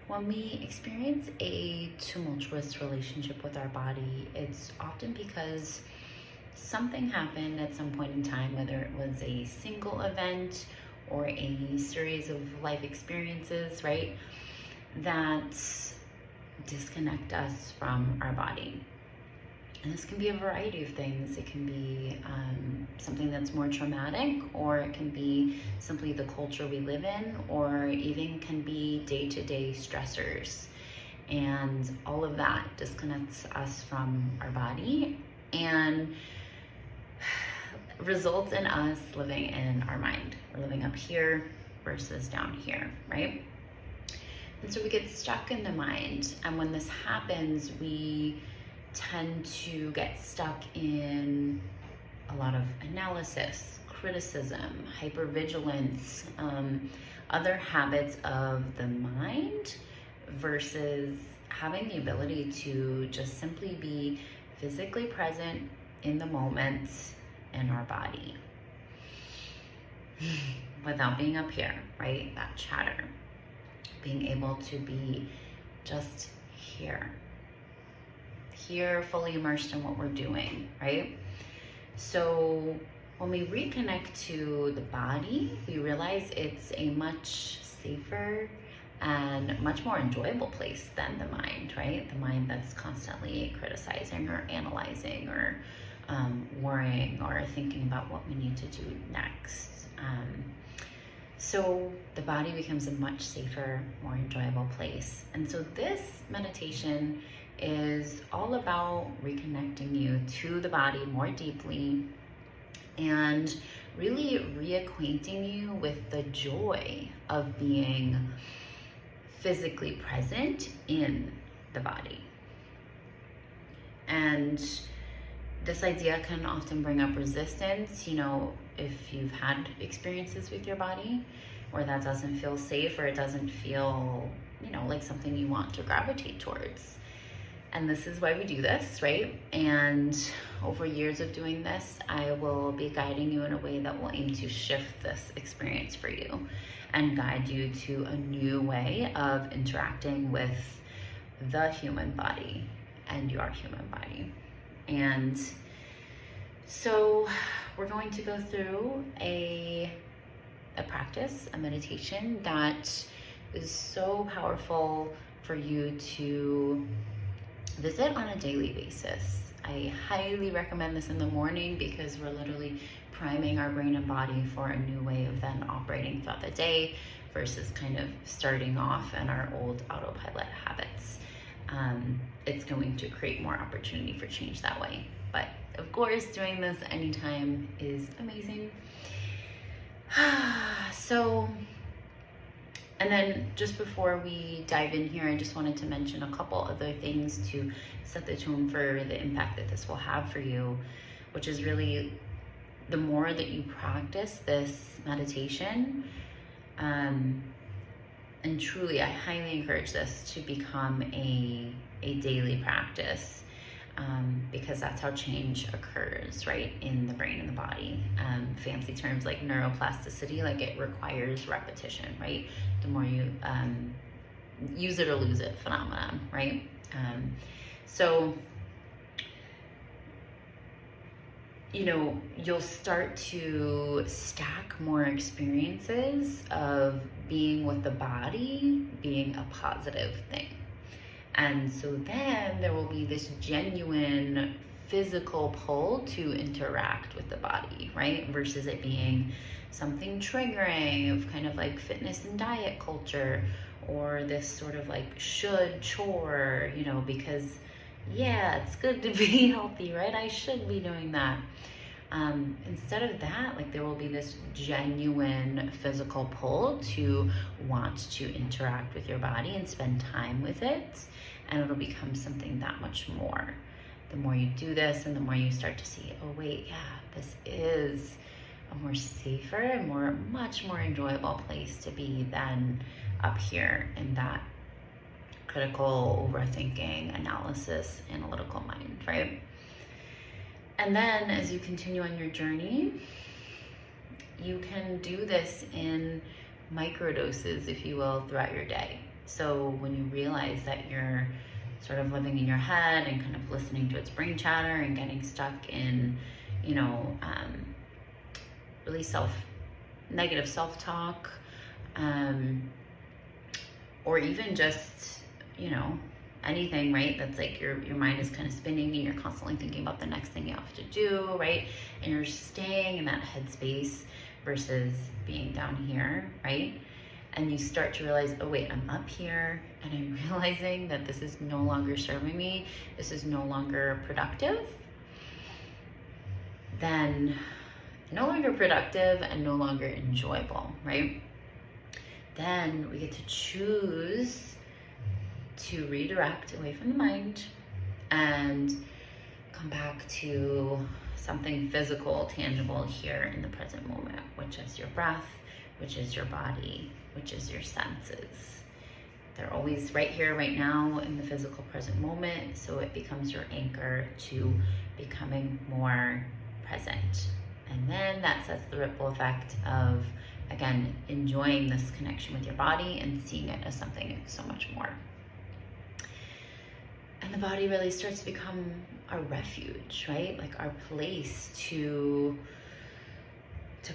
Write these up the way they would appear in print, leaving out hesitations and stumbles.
When we experience a tumultuous relationship with our body, it's often because something happened at some point in time, whether it was a single event or a series of life experiences, right, that disconnect us from our body. And this can be a variety of things. It can be something that's more traumatic, or it can be simply the culture we live in, or even can be day-to-day stressors. And all of that disconnects us from our body and results in us living in our mind. We're living up here versus down here, right? And so we get stuck in the mind. And when this happens, we tend to get stuck in a lot of analysis, criticism, hypervigilance, other habits of the mind, versus having the ability to just simply be physically present in the moment in our body without being up here, right? That chatter, being able to be just here, fully immersed in what we're doing, right? So when we reconnect to the body, we realize it's a much safer and much more enjoyable place than the mind, right? The mind that's constantly criticizing or analyzing or worrying or thinking about what we need to do next. So the body becomes a much safer, more enjoyable place. And so this meditation is all about reconnecting you to the body more deeply and really reacquainting you with the joy of being physically present in the body. And this idea can often bring up resistance, if you've had experiences with your body where that doesn't feel safe, or it doesn't feel, like something you want to gravitate towards. And this is why we do this, right? And over years of doing this, I will be guiding you in a way that will aim to shift this experience for you and guide you to a new way of interacting with the human body and your human body. And so we're going to go through a practice, a meditation that is so powerful for you to visit on a daily basis. I highly recommend this in the morning because we're literally priming our brain and body for a new way of then operating throughout the day versus kind of starting off in our old autopilot habits. It's going to create more opportunity for change that way. But of course, doing this anytime is amazing. And then just before we dive in here, I just wanted to mention a couple other things to set the tone for the impact that this will have for you, which is really the more that you practice this meditation, and truly I highly encourage this to become a daily practice, because that's how change occurs, right, in the brain and the body. Fancy terms like neuroplasticity, like it requires repetition, right? The more you use it or lose it phenomenon, right? So you'll start to stack more experiences of being with the body being a positive thing. And so then there will be this genuine physical pull to interact with the body, right? Versus it being something triggering of kind of like fitness and diet culture, or this sort of like should chore, because yeah, it's good to be healthy, right? I should be doing that. Instead of that, like there will be this genuine physical pull to want to interact with your body and spend time with it. And it'll become something that much more. The more you do this and the more you start to see, oh wait, yeah, this is a more safer and much more enjoyable place to be than up here in that critical, overthinking, analysis, analytical mind, right? And then as you continue on your journey, you can do this in microdoses, if you will, throughout your day. So when you realize that you're sort of living in your head and kind of listening to its brain chatter and getting stuck in, really negative self-talk, or even just, anything, right? That's like your mind is kind of spinning and you're constantly thinking about the next thing you have to do, right? And you're staying in that headspace versus being down here, right? And you start to realize, oh wait, I'm up here and I'm realizing that this is no longer serving me, this is no longer productive, then no longer productive and no longer enjoyable, right? Then we get to choose to redirect away from the mind and come back to something physical, tangible here in the present moment, which is your breath, which is your body, which is your senses. They're always right here, right now in the physical present moment, so it becomes your anchor to becoming more present. And then that sets the ripple effect of, again, enjoying this connection with your body and seeing it as something so much more. And the body really starts to become our refuge, right? Like our place to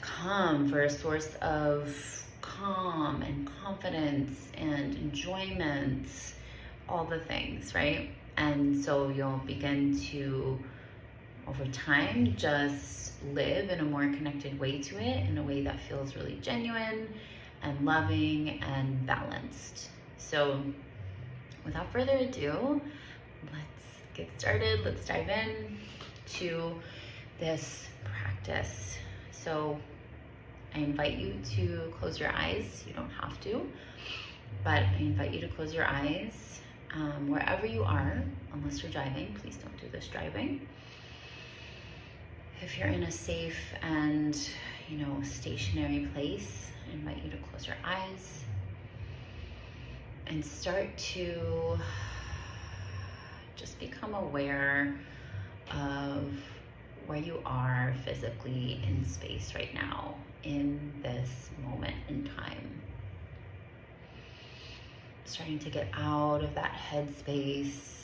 come for a source of calm and confidence and enjoyment, all the things, right? And so you'll begin to, over time, just live in a more connected way to it, in a way that feels really genuine and loving and balanced. So without further ado, let's get started. Let's dive in to this practice. So I invite you to close your eyes. You don't have to, but I invite you to close your eyes wherever you are, unless you're driving. Please don't do this driving. If you're in a safe and, stationary place, I invite you to close your eyes and start to just become aware of where you are physically in space right now, in this moment in time. Starting to get out of that headspace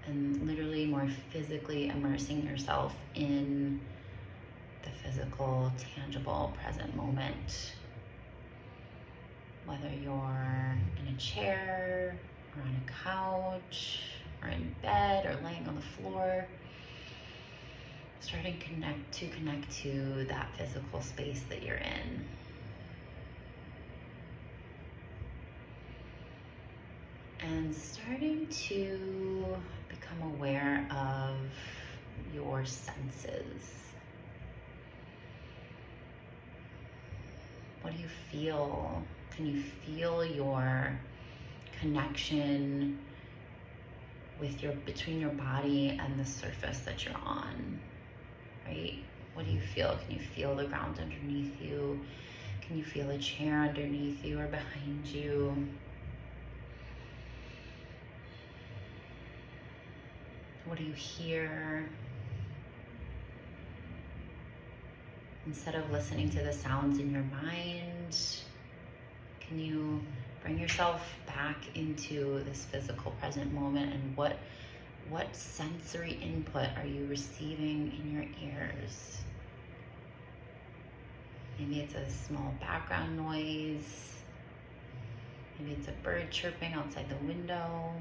and literally more physically immersing yourself in the physical, tangible, present moment. Whether you're in a chair, or on a couch, or in bed, or laying on the floor, starting to connect to that physical space that you're in. And starting to become aware of your senses. What do you feel? Can you feel your connection between your body and the surface that you're on, right? What do you feel? Can you feel the ground underneath you? Can you feel a chair underneath you or behind you? What do you hear? Instead of listening to the sounds in your mind, can you bring yourself back into this physical present moment, and what sensory input are you receiving in your ears? Maybe it's a small background noise. Maybe it's a bird chirping outside the window.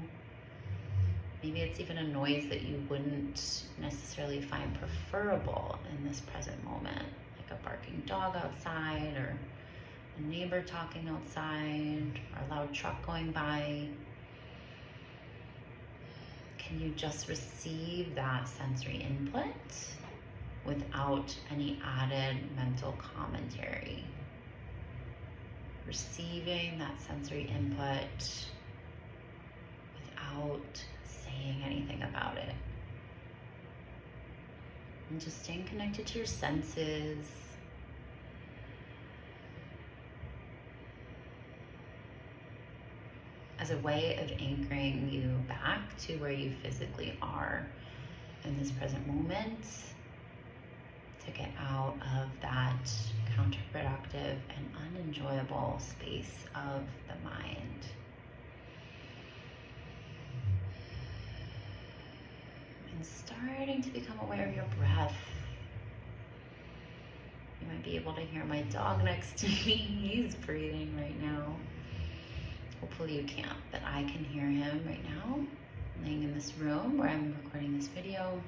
Maybe it's even a noise that you wouldn't necessarily find preferable in this present moment, like a barking dog outside, or a neighbor talking outside, or a loud truck going by. Can you just receive that sensory input without any added mental commentary? Receiving that sensory input without saying anything about it. And just staying connected to your senses. As a way of anchoring you back to where you physically are in this present moment, to get out of that counterproductive and unenjoyable space of the mind. And starting to become aware of your breath. You might be able to hear my dog next to me. He's breathing right now. Hopefully you can't, but I can hear him right now, laying in this room where I'm recording this video.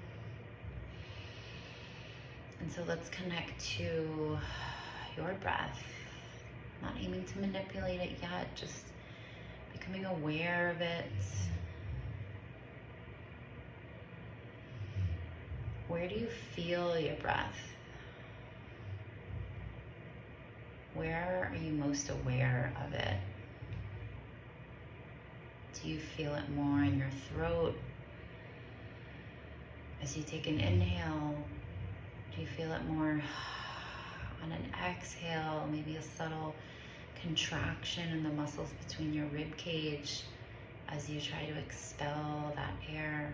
And so let's connect to your breath. Not aiming to manipulate it yet, just becoming aware of it. Where do you feel your breath? Where are you most aware of it? Do you feel it more in your throat? As you take an inhale, do you feel it more on an exhale? Maybe a subtle contraction in the muscles between your rib cage as you try to expel that air.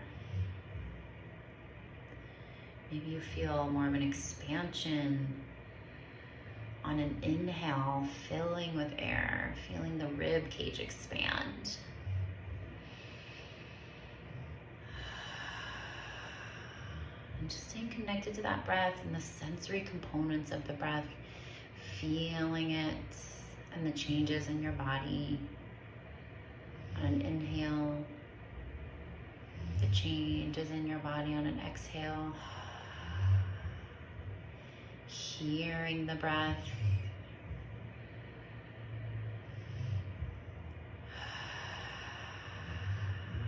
Maybe you feel more of an expansion on an inhale, filling with air, feeling the rib cage expand. And just staying connected to that breath and the sensory components of the breath, feeling it and the changes in your body. On an inhale, the changes in your body on an exhale. Hearing the breath.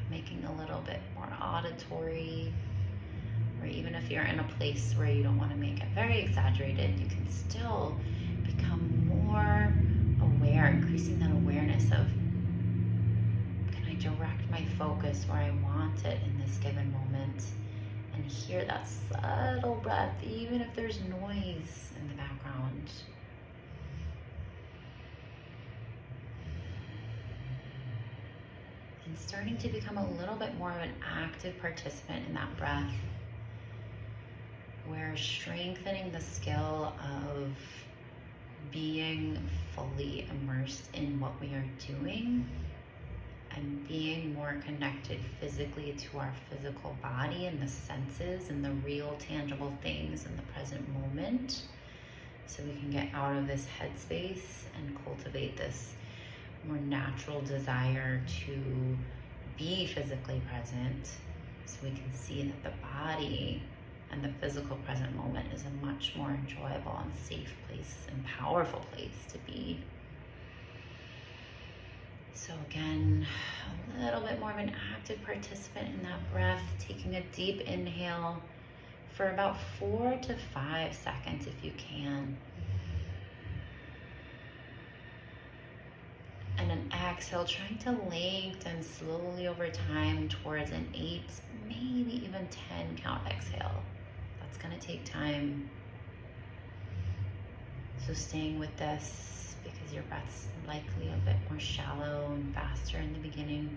Making a little bit more auditory. Or even if you're in a place where you don't want to make it very exaggerated, you can still become more aware, increasing that awareness of, can I direct my focus where I want it in this given moment? And hear that subtle breath, even if there's noise in the background. And starting to become a little bit more of an active participant in that breath. We're strengthening the skill of being fully immersed in what we are doing and being more connected physically to our physical body and the senses and the real tangible things in the present moment, so we can get out of this headspace and cultivate this more natural desire to be physically present, so we can see that the body and the physical present moment is a much more enjoyable and safe place and powerful place to be. So again, a little bit more of an active participant in that breath, taking a deep inhale for about 4 to 5 seconds if you can. And an exhale, trying to lengthen slowly over time towards an 8, maybe even 10 count exhale. That's gonna take time. So staying with this, because your breath's likely a bit more shallow and faster in the beginning.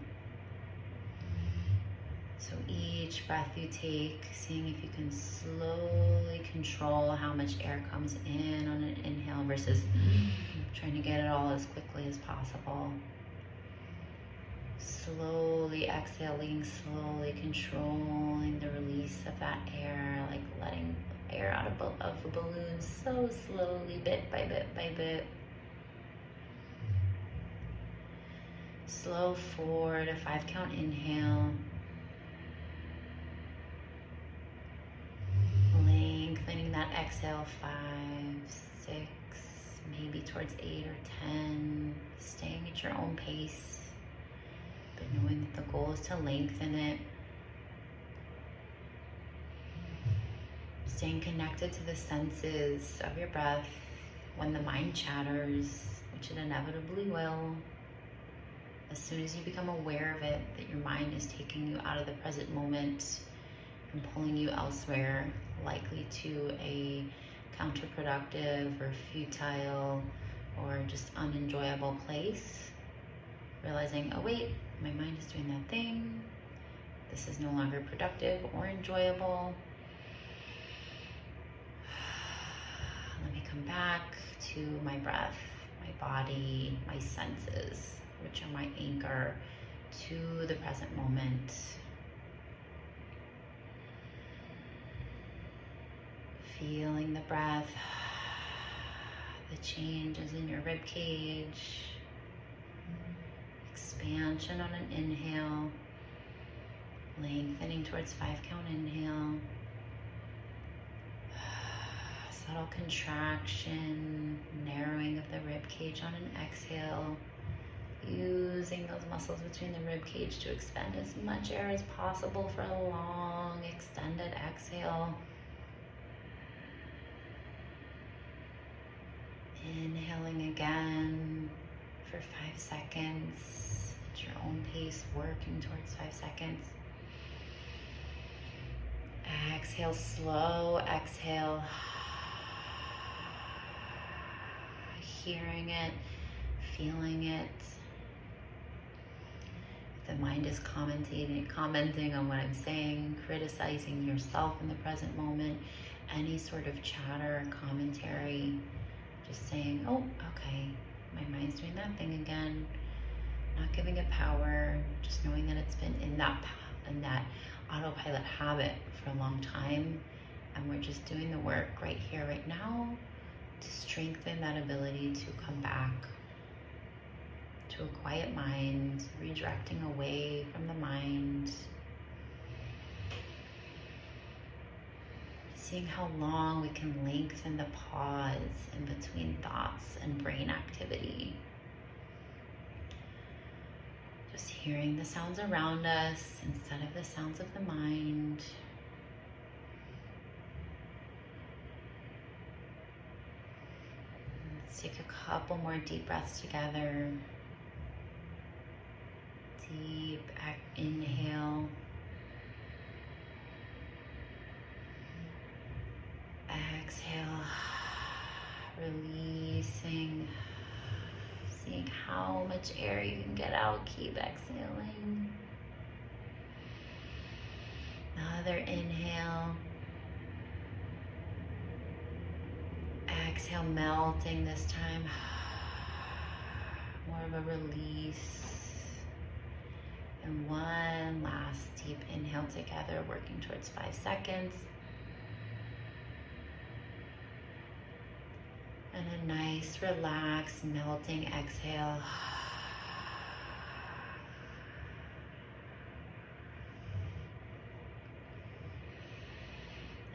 So each breath you take, seeing if you can slowly control how much air comes in on an inhale versus trying to get it all as quickly as possible. Slowly exhaling, slowly controlling the release of that air, like letting air out of a balloon so slowly, bit by bit by bit. Slow 4 to 5 count inhale. Lengthening that exhale, 5, 6, maybe towards 8 or 10. Staying at your own pace, but knowing that the goal is to lengthen it. Staying connected to the senses of your breath when the mind chatters, which it inevitably will. As soon as you become aware of it, that your mind is taking you out of the present moment and pulling you elsewhere, likely to a counterproductive or futile or just unenjoyable place, realizing, oh wait, my mind is doing that thing. This is no longer productive or enjoyable. Let me come back to my breath, my body, my senses, which are my anchor to the present moment. Feeling the breath, the changes in your rib cage, expansion on an inhale, lengthening towards 5-count inhale, subtle contraction, narrowing of the rib cage on an exhale, using those muscles between the rib cage to expend as much air as possible for a long extended exhale. Inhaling again for 5 seconds at your own pace, working towards 5 seconds. Exhale, slow exhale. Hearing it, feeling it. If the mind is commenting on what I'm saying, criticizing yourself in the present moment, any sort of chatter or commentary, just saying, oh, okay, my mind's doing that thing again. Not giving it power, just knowing that it's been in that autopilot habit for a long time, and we're just doing the work right here, right now, to strengthen that ability to come back to a quiet mind, redirecting away from the mind. Seeing how long we can lengthen the pause in between thoughts and brain activity. Just hearing the sounds around us instead of the sounds of the mind. Let's take a couple more deep breaths together. Deep inhale. Exhale, releasing, seeing how much air you can get out. Keep exhaling. Another inhale. Exhale, melting this time. More of a release. And one last deep inhale together, working towards 5 seconds. And a nice, relaxed, melting exhale.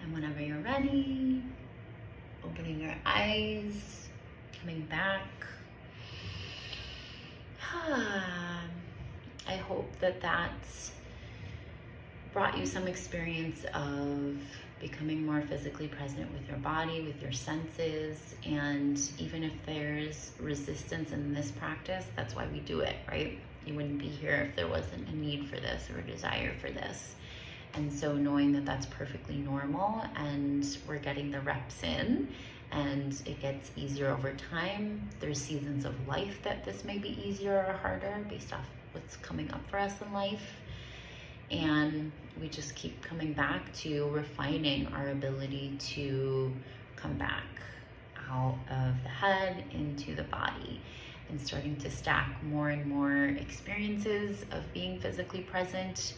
And whenever you're ready, opening your eyes, coming back. I hope that that's brought you some experience of becoming more physically present with your body, with your senses. And even if there's resistance in this practice, that's why we do it, right? You wouldn't be here if there wasn't a need for this or a desire for this. And so knowing that that's perfectly normal, and we're getting the reps in, and it gets easier over time. There's seasons of life that this may be easier or harder based off what's coming up for us in life. And we just keep coming back to refining our ability to come back out of the head into the body, and starting to stack more and more experiences of being physically present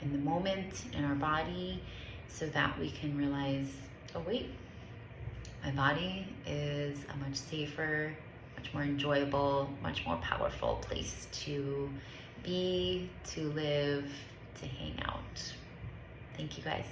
in the moment in our body, so that we can realize, oh wait, my body is a much safer, much more enjoyable, much more powerful place to be, to live, to hang out. Thank you guys.